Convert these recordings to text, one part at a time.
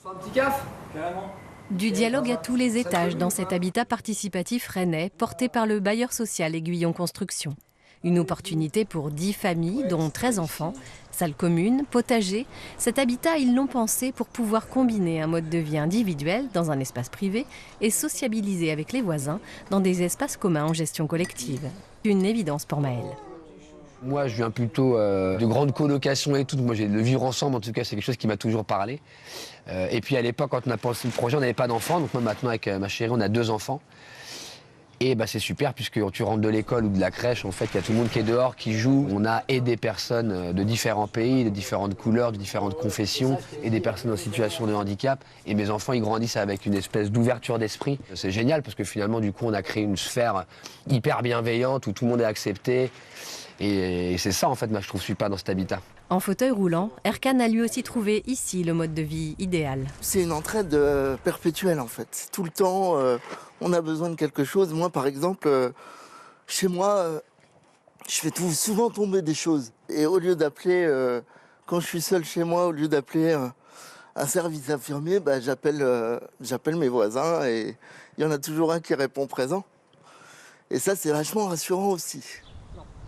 Un petit caf, carrément. Du dialogue à tous les étages dans cet habitat participatif rennais porté par le bailleur social Aiguillon Construction. Une opportunité pour 10 familles, dont 13 enfants. Salle commune, potager. Cet habitat, ils l'ont pensé pour pouvoir combiner un mode de vie individuel dans un espace privé et sociabiliser avec les voisins dans des espaces communs en gestion collective. Une évidence pour Maël. Moi, je viens plutôt de grandes colocations et tout. Moi, le vivre ensemble, en tout cas, c'est quelque chose qui m'a toujours parlé. Et puis, à l'époque, quand on a pensé le projet, on n'avait pas d'enfants. Donc, moi, maintenant, avec ma chérie, on a 2 enfants. Et bah, c'est super, puisque quand tu rentres de l'école ou de la crèche, en fait, il y a tout le monde qui est dehors, qui joue. On a et des personnes de différents pays, de différentes couleurs, de différentes confessions, et des personnes en situation de handicap. Et mes enfants, ils grandissent avec une espèce d'ouverture d'esprit. C'est génial, parce que finalement, du coup, on a créé une sphère hyper bienveillante, où tout le monde est accepté. Et c'est ça, en fait, moi, je trouve super dans cet habitat. En fauteuil roulant, Erkan a lui aussi trouvé ici le mode de vie idéal. C'est une entraide perpétuelle, en fait. Tout le temps, on a besoin de quelque chose. Moi, par exemple, chez moi, je fais souvent tomber des choses. Et au lieu d'appeler, quand je suis seul chez moi, au lieu d'appeler un service infirmier, bah, j'appelle mes voisins et il y en a toujours un qui répond présent. Et ça, c'est vachement rassurant aussi.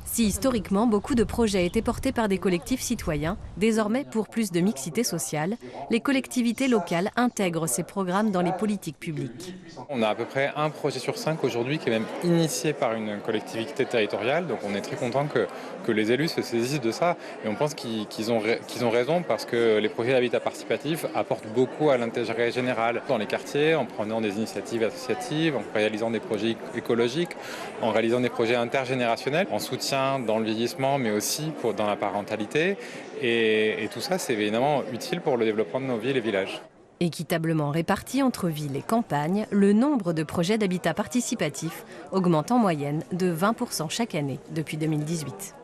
Si historiquement, beaucoup de projets étaient portés par des collectifs citoyens, désormais, pour plus de mixité sociale, les collectivités locales intègrent ces programmes dans les politiques publiques. On a à peu près un projet sur 5 aujourd'hui qui est même initié par une collectivité territoriale. Donc on est très content que les élus se saisissent de ça. Et on pense qu'ils ont raison parce que les projets d'habitat participatif apportent beaucoup à l'intérêt général dans les quartiers, en prenant des initiatives associatives, en réalisant des projets écologiques, en réalisant des projets intergénérationnels, en soutien dans le vieillissement, mais aussi dans la parentalité. Et tout ça, c'est évidemment utile pour le développement de nos villes et villages. Équitablement répartis entre villes et campagnes, le nombre de projets d'habitat participatif augmente en moyenne de 20% chaque année depuis 2018.